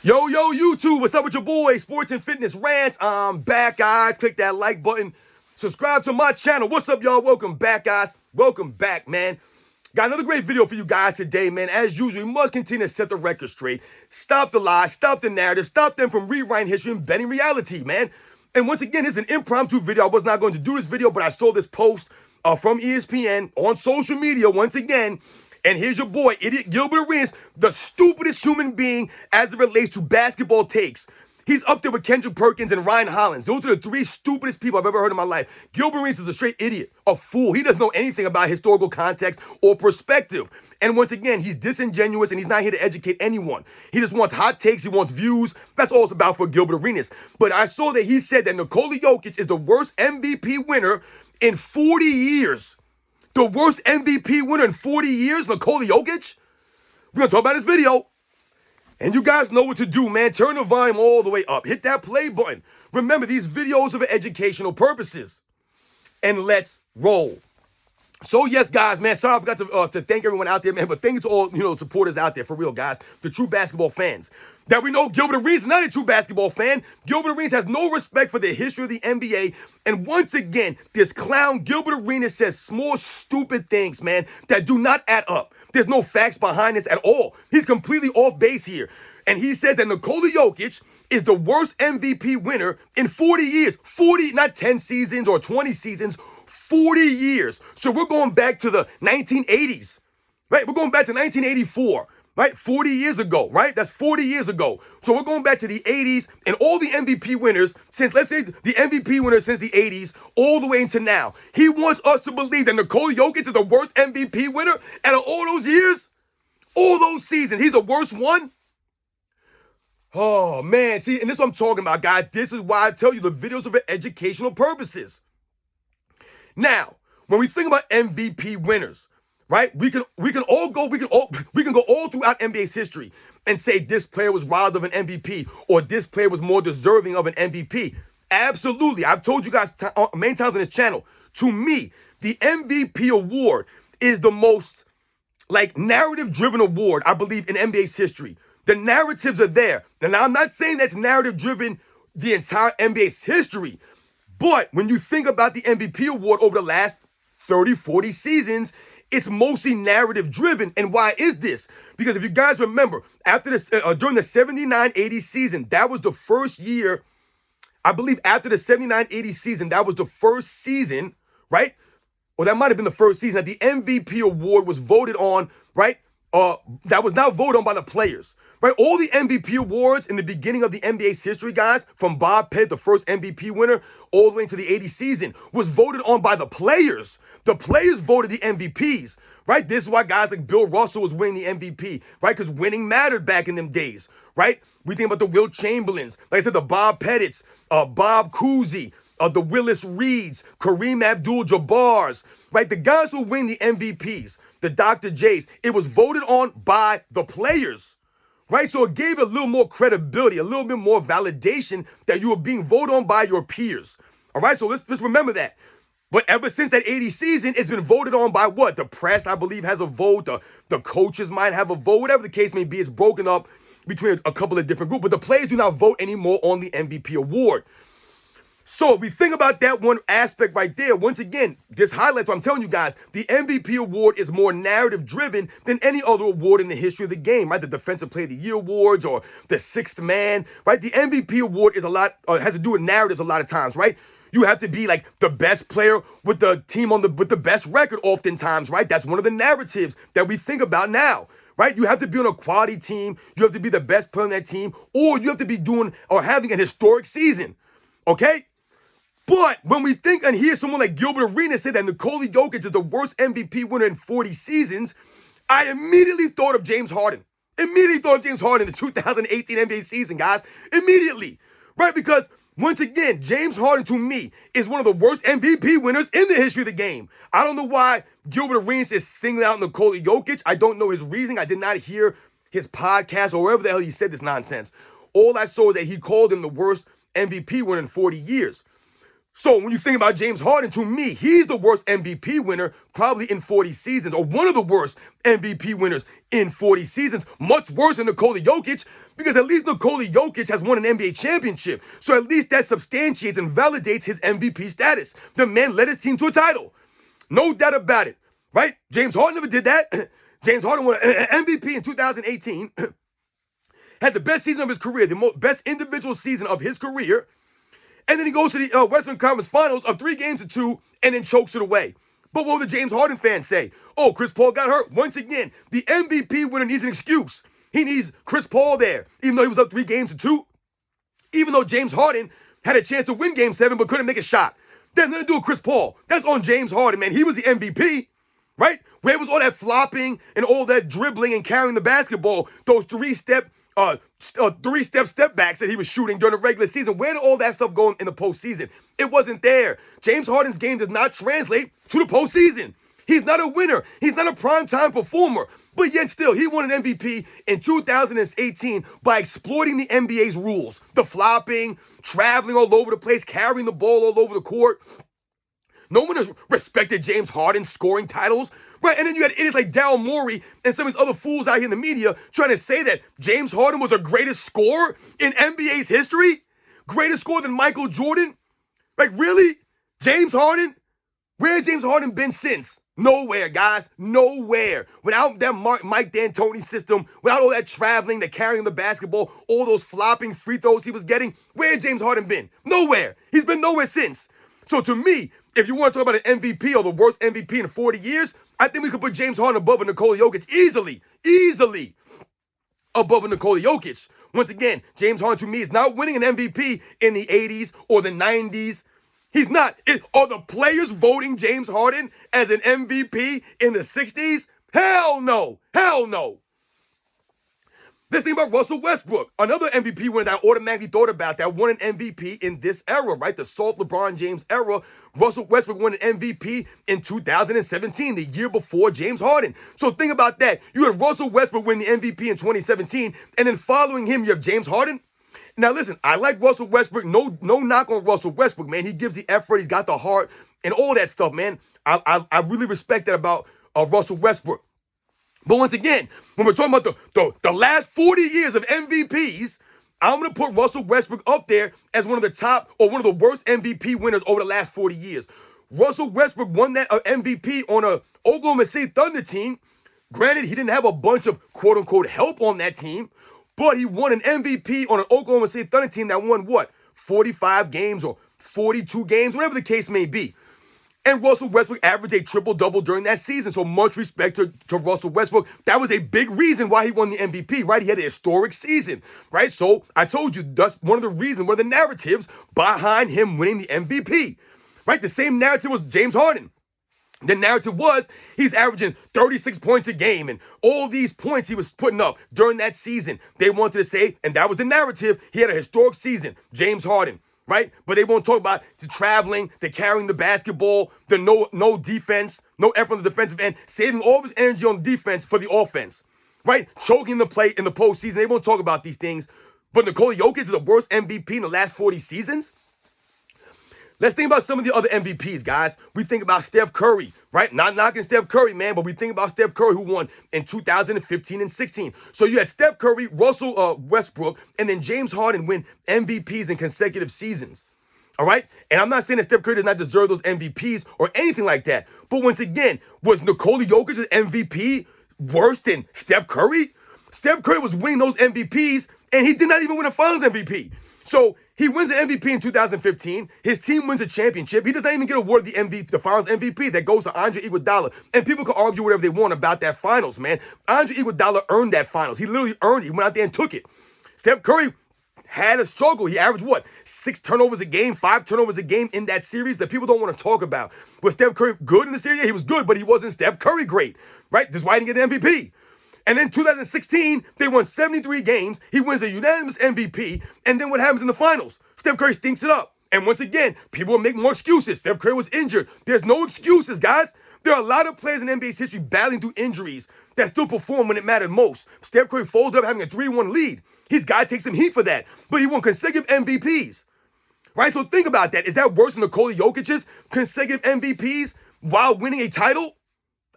Yo, YouTube, what's up with your boy? Sports and Fitness Rants. I'm back, guys. Click that like button. Subscribe to my channel. What's up, y'all? Welcome back, guys. Welcome back, man. Got another great video for you guys today, man. As usual, we must continue to set the record straight. Stop the lies, stop the narrative, stop them from rewriting history and bending reality, man. And once again, it's an impromptu video. I was not going to do this video, but I saw this post from ESPN on social media once again. And here's your boy, idiot Gilbert Arenas, the stupidest human being as it relates to basketball takes. He's up there with Kendrick Perkins and Ryan Hollins. Those are the three stupidest people I've ever heard in my life. Gilbert Arenas is a straight idiot, a fool. He doesn't know anything about historical context or perspective. And once again, he's disingenuous and he's not here to educate anyone. He just wants hot takes. He wants views. That's all it's about for Gilbert Arenas. But I saw that he said that Nikola Jokic is the worst MVP winner in 40 years. The worst MVP winner in 40 years, Nikola Jokic? We're going to talk about this video. And you guys know what to do, man. Turn the volume all the way up. Hit that play button. Remember, these videos are for educational purposes. And let's roll. So, yes, guys, man, sorry I forgot to thank everyone out there, man. But thank you to all, supporters out there, for real, guys. The true basketball fans. That we know Gilbert Arenas is not a true basketball fan. Gilbert Arenas has no respect for the history of the NBA. And once again, this clown Gilbert Arenas says small, stupid things, man, that do not add up. There's no facts behind this at all. He's completely off base here. And he said that Nikola Jokic is the worst MVP winner in 40 years. 40, not 10 seasons or 20 seasons, 40 years. So we're going back to the 1980s, right? We're going back to 1984. Right? 40 years ago, right? That's 40 years ago. So we're going back to the 80s and all the MVP winners since, let's say, the MVP winners since the 80s all the way into now. He wants us to believe that Nikola Jokic is the worst MVP winner out of all those years, all those seasons. He's the worst one. Oh, man. See, and this is what I'm talking about, guys. This is why I tell you the videos are for educational purposes. Now, when we think about MVP winners, right? We can go all throughout NBA's history and say this player was robbed of an MVP or this player was more deserving of an MVP. Absolutely. I've told you guys many times on this channel. To me, the MVP award is the most narrative-driven award, I believe, in NBA's history. The narratives are there. And I'm not saying that's narrative-driven the entire NBA's history. But when you think about the MVP award over the last 30, 40 seasons, it's mostly narrative driven. And why is this? Because if you guys remember, after this, during the 79-80 season, that was the first year, I believe after the 79-80 season, that was the first season, right? Or that might have been the first season that the MVP award was voted on, right? That was now voted on by the players, right? All the MVP awards in the beginning of the NBA's history, guys, from Bob Pettit, the first MVP winner, all the way into the 80 season, was voted on by the players. The players voted the MVPs, right? This is why guys like Bill Russell was winning the MVP, right? Because winning mattered back in them days, right? We think about the Wilt Chamberlains, like I said, the Bob Pettits, Bob Cousy, the Willis Reeds, Kareem Abdul-Jabbars, right? The guys who win the MVPs, the Dr. J's, it was voted on by the players, right? So it gave a little more credibility, a little bit more validation that you were being voted on by your peers, all right? So let's remember that. But ever since that 80 season, it's been voted on by what? The press, I believe, has a vote. The coaches might have a vote. Whatever the case may be, it's broken up between a couple of different groups. But the players do not vote anymore on the MVP award. So if we think about that one aspect right there, once again, this highlights what I'm telling you guys. The MVP award is more narrative driven than any other award in the history of the game, right? The Defensive Player of the Year awards or the Sixth Man, right? The MVP award is has to do with narratives a lot of times, right? You have to be like the best player with the team with the best record oftentimes, right? That's one of the narratives that we think about now, right? You have to be on a quality team. You have to be the best player on that team, or you have to be doing or having an historic season, okay? But when we think and hear someone like Gilbert Arenas say that Nikola Jokic is the worst MVP winner in 40 seasons, I immediately thought of James Harden. Immediately thought of James Harden in the 2018 NBA season, guys. Immediately, right? Because once again, James Harden, to me, is one of the worst MVP winners in the history of the game. I don't know why Gilbert Arenas is singling out Nikola Jokic. I don't know his reasoning. I did not hear his podcast or wherever the hell he said this nonsense. All I saw is that he called him the worst MVP winner in 40 years. So when you think about James Harden, to me, he's the worst MVP winner probably in 40 seasons, or one of the worst MVP winners in 40 seasons. Much worse than Nikola Jokic, because at least Nikola Jokic has won an NBA championship. So at least that substantiates and validates his MVP status. The man led his team to a title. No doubt about it, right? James Harden never did that. James Harden won an MVP in 2018, had the best season of his career, the best individual season of his career. And then he goes to the Western Conference Finals of 3-2, and then chokes it away. But what will the James Harden fans say? Oh, Chris Paul got hurt. Once again, the MVP winner needs an excuse. He needs Chris Paul there, even though he was up 3-2. Even though James Harden had a chance to win Game 7 but couldn't make a shot. There's nothing to do with Chris Paul. That's on James Harden, man. He was the MVP, right? Where was all that flopping and all that dribbling and carrying the basketball? Those three-step step backs that he was shooting during the regular season. Where did all that stuff go in the postseason? It wasn't there. James Harden's game does not translate to the postseason. He's not a winner. He's not a primetime performer. But yet still, he won an MVP in 2018 by exploiting the NBA's rules. The flopping, traveling all over the place, carrying the ball all over the court. No one has respected James Harden's scoring titles. Right, and then you had idiots like Daryl Morey and some of these other fools out here in the media trying to say that James Harden was the greatest scorer in NBA's history? Greater scorer than Michael Jordan? Like, really? James Harden? Where has James Harden been since? Nowhere, guys. Nowhere. Without that Mike D'Antoni system, without all that traveling, that carrying the basketball, all those flopping free throws he was getting, where has James Harden been? Nowhere. He's been nowhere since. So to me, if you want to talk about an MVP or the worst MVP in 40 years, I think we could put James Harden above a Nikola Jokic easily above a Nikola Jokic. Once again, James Harden to me is not winning an MVP in the 80s or the 90s. He's not. Are the players voting James Harden as an MVP in the 60s? Hell no. Hell no. Let's think about Russell Westbrook, another MVP winner that I automatically thought about that won an MVP in this era, right? The soft LeBron James era. Russell Westbrook won an MVP in 2017, the year before James Harden. So think about that. You had Russell Westbrook win the MVP in 2017, and then following him, you have James Harden. Now listen, I like Russell Westbrook. No knock on Russell Westbrook, man. He gives the effort. He's got the heart and all that stuff, man. I really respect that about Russell Westbrook. But once again, when we're talking about the last 40 years of MVPs, I'm going to put Russell Westbrook up there as one of the top or one of the worst MVP winners over the last 40 years. Russell Westbrook won that MVP on a Oklahoma City Thunder team. Granted, he didn't have a bunch of quote-unquote help on that team, but he won an MVP on an Oklahoma City Thunder team that won, 45 games or 42 games, whatever the case may be. And Russell Westbrook averaged a triple-double during that season. So much respect to Russell Westbrook. That was a big reason why he won the MVP, right? He had a historic season, right? So I told you that's one of the reasons, one of the narratives behind him winning the MVP, right? The same narrative was James Harden. The narrative was he's averaging 36 points a game and all these points he was putting up during that season. They wanted to say, and that was the narrative, he had a historic season, James Harden. Right? But they won't talk about the traveling, the carrying the basketball, the no defense, no effort on the defensive end, saving all of his energy on defense for the offense. Right? Choking the play in the postseason. They won't talk about these things. But Nikola Jokic is the worst MVP in the last 40 seasons. Let's think about some of the other MVPs, guys. We think about Steph Curry, right? Not knocking Steph Curry, man, but we think about Steph Curry who won in 2015 and 16. So you had Steph Curry, Russell Westbrook, and then James Harden win MVPs in consecutive seasons. All right? And I'm not saying that Steph Curry does not deserve those MVPs or anything like that. But once again, was Nikola Jokic's MVP worse than Steph Curry? Steph Curry was winning those MVPs, and he did not even win a Finals MVP. So he wins the MVP in 2015. His team wins a championship. He does not even get awarded the Finals MVP that goes to Andre Iguodala. And people can argue whatever they want about that Finals, man. Andre Iguodala earned that Finals. He literally earned it. He went out there and took it. Steph Curry had a struggle. He averaged 6 turnovers a game, 5 turnovers a game in that series that people don't want to talk about. Was Steph Curry good in the series? Yeah, he was good, but he wasn't Steph Curry great, right? That's why he didn't get an MVP. And then 2016, they won 73 games. He wins a unanimous MVP. And then what happens in the finals? Steph Curry stinks it up. And once again, people will make more excuses. Steph Curry was injured. There's no excuses, guys. There are a lot of players in NBA's history battling through injuries that still perform when it mattered most. Steph Curry folded up having a 3-1 lead. He's got to take some heat for that. But he won consecutive MVPs. Right? So think about that. Is that worse than Nikola Jokic's consecutive MVPs while winning a title?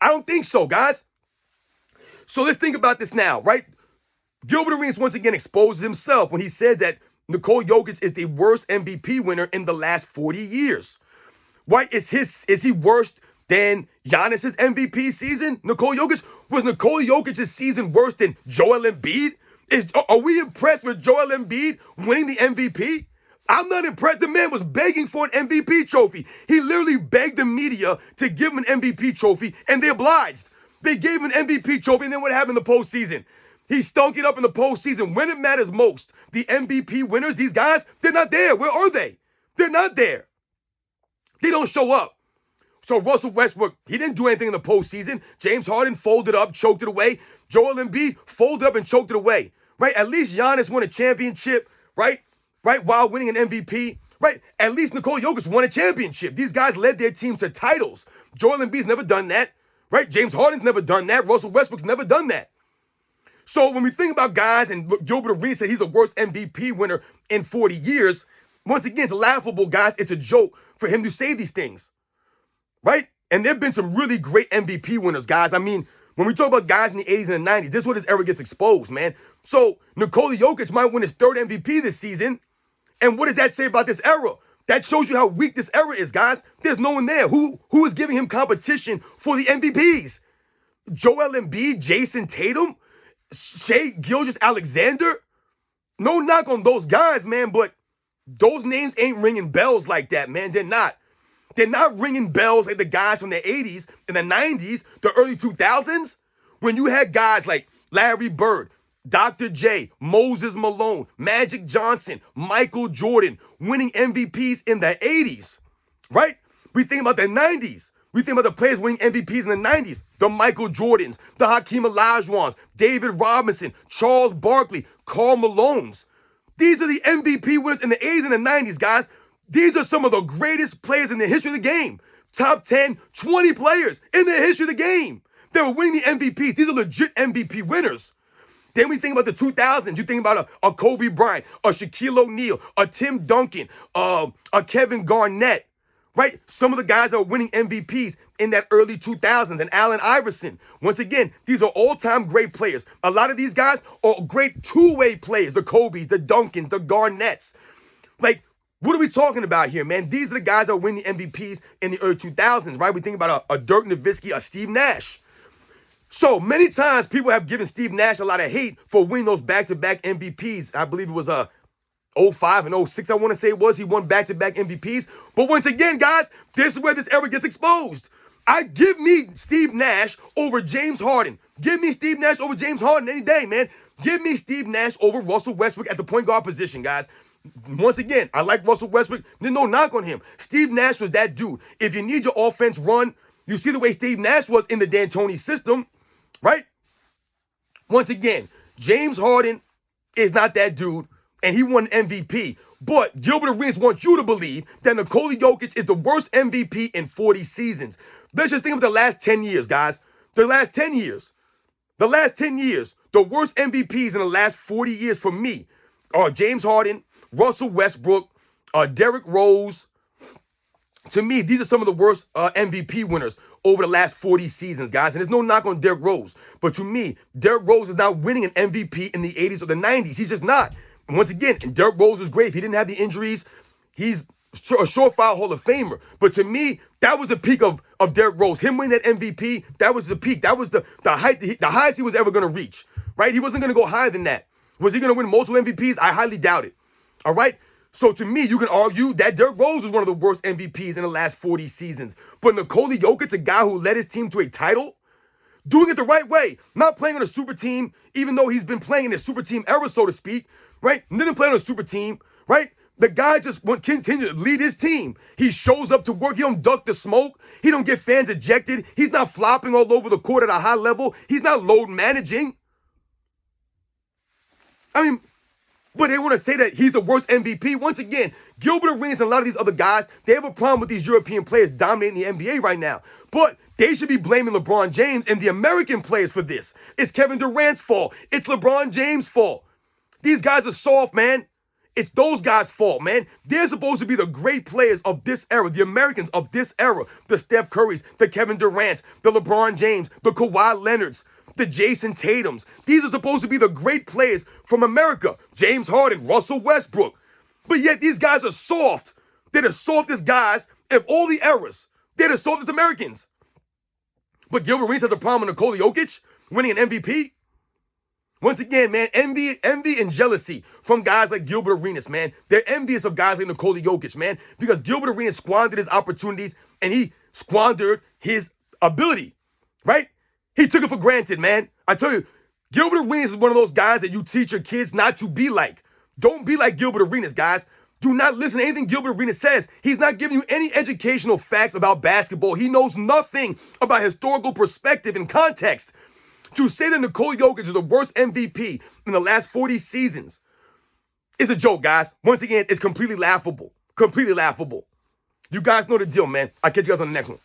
I don't think so, guys. So let's think about this now, right? Gilbert Arenas once again exposes himself when he said that Nikola Jokic is the worst MVP winner in the last 40 years. Right? Is he worse than Giannis's MVP season? Was Nikola Jokic's season worse than Joel Embiid? Are we impressed with Joel Embiid winning the MVP? I'm not impressed. The man was begging for an MVP trophy. He literally begged the media to give him an MVP trophy, and they obliged. They gave him an MVP trophy, and then what happened in the postseason? He stunk it up in the postseason when it matters most. The MVP winners, these guys, they're not there. Where are they? They're not there. They don't show up. So Russell Westbrook, he didn't do anything in the postseason. James Harden folded up, choked it away. Joel Embiid folded up and choked it away. Right? At least Giannis won a championship, right? Right? While winning an MVP. Right? At least Nikola Jokic won a championship. These guys led their teams to titles. Joel Embiid's never done that. Right? James Harden's never done that. Russell Westbrook's never done that. So when we think about guys, and look, Gilbert Arenas said he's the worst MVP winner in 40 years, once again, it's laughable, guys. It's a joke for him to say these things. Right? And there have been some really great MVP winners, guys. I mean, when we talk about guys in the 80s and the 90s, this is what his era gets exposed, man. So Nikola Jokic might win his third MVP this season. And what does that say about this era? That shows you how weak this era is, guys. There's no one there. Who is giving him competition for the MVPs? Joel Embiid, Jason Tatum, Shai Gilgeous-Alexander? No knock on those guys, man, but those names ain't ringing bells like that, man. They're not. They're not ringing bells like the guys from the 80s and the 90s, the early 2000s, when you had guys like Larry Bird, Dr. J, Moses Malone, Magic Johnson, Michael Jordan winning MVPs in the 80s, right? We think about the 90s. We think about the players winning MVPs in the 90s. The Michael Jordans, the Hakeem Olajuwons, David Robinson, Charles Barkley, Karl Malones. These are the MVP winners in the 80s and the 90s, guys. These are some of the greatest players in the history of the game. Top 10, 20 players in the history of the game. They were winning the MVPs. These are legit MVP winners. Then we think about the 2000s. You think about a Kobe Bryant, a Shaquille O'Neal, a Tim Duncan, a Kevin Garnett, right? Some of the guys that were winning MVPs in that early 2000s, and Allen Iverson. Once again, these are all-time great players. A lot of these guys are great two-way players, the Kobes, the Duncans, the Garnetts. Like, what are we talking about here, man? These are the guys that were winning MVPs in the early 2000s, right? We think about a Dirk Nowitzki, a Steve Nash. So many times people have given Steve Nash a lot of hate for winning those back-to-back MVPs. I believe it was 05 and 06, I want to say it was. He won back-to-back MVPs. But once again, guys, this is where this era gets exposed. Give me Steve Nash over James Harden. Give me Steve Nash over James Harden any day, man. Give me Steve Nash over Russell Westbrook at the point guard position, guys. Once again, I like Russell Westbrook. There's no knock on him. Steve Nash was that dude. If you need your offense run, you see the way Steve Nash was in the D'Antoni system, right? Once again, James Harden is not that dude, and he won MVP. But Gilbert Arenas wants you to believe that Nikola Jokic is the worst MVP in 40 seasons. Let's just think of the last 10 years, guys. The last 10 years. The last 10 years, the worst MVPs in the last 40 years for me are James Harden, Russell Westbrook, Derrick Rose. To me, these are some of the worst MVP winners over the last 40 seasons, guys. And there's no knock on Derrick Rose. But to me, Derrick Rose is not winning an MVP in the 80s or the 90s. He's just not. And once again, Derrick Rose is great. If he didn't have the injuries, he's a surefire Hall of Famer. But to me, that was the peak of Derrick Rose. Him winning that MVP, that was the peak. That was the height, the highest he was ever going to reach, right? He wasn't going to go higher than that. Was he going to win multiple MVPs? I highly doubt it. All right? So to me, you can argue that Derrick Rose was one of the worst MVPs in the last 40 seasons. But Nikola Jokic, a guy who led his team to a title, doing it the right way, not playing on a super team, even though he's been playing in a super team era, so to speak, right? Didn't play on a super team, right? The guy just continue to lead his team. He shows up to work. He don't duck the smoke. He don't get fans ejected. He's not flopping all over the court at a high level. He's not load managing. I mean, but they want to say that he's the worst MVP. Once again, Gilbert Arenas and a lot of these other guys, they have a problem with these European players dominating the NBA right now. But they should be blaming LeBron James and the American players for this. It's Kevin Durant's fault. It's LeBron James' fault. These guys are soft, man. It's those guys' fault, man. They're supposed to be the great players of this era, the Americans of this era. The Steph Currys, the Kevin Durants, the LeBron James, the Kawhi Leonards, the Jason Tatums. These are supposed to be the great players from America. James Harden, Russell Westbrook. But yet these guys are soft. They're the softest guys of all the eras. They're the softest Americans. But Gilbert Arenas has a problem with Nikola Jokic winning an MVP. Once again, man, envy and jealousy from guys like Gilbert Arenas, man. They're envious of guys like Nikola Jokic, man, because Gilbert Arenas squandered his opportunities and he squandered his ability, right? He took it for granted, man. I tell you, Gilbert Arenas is one of those guys that you teach your kids not to be like. Don't be like Gilbert Arenas, guys. Do not listen to anything Gilbert Arenas says. He's not giving you any educational facts about basketball. He knows nothing about historical perspective and context. To say that Nikola Jokic is the worst MVP in the last 40 seasons is a joke, guys. Once again, it's completely laughable. Completely laughable. You guys know the deal, man. I'll catch you guys on the next one.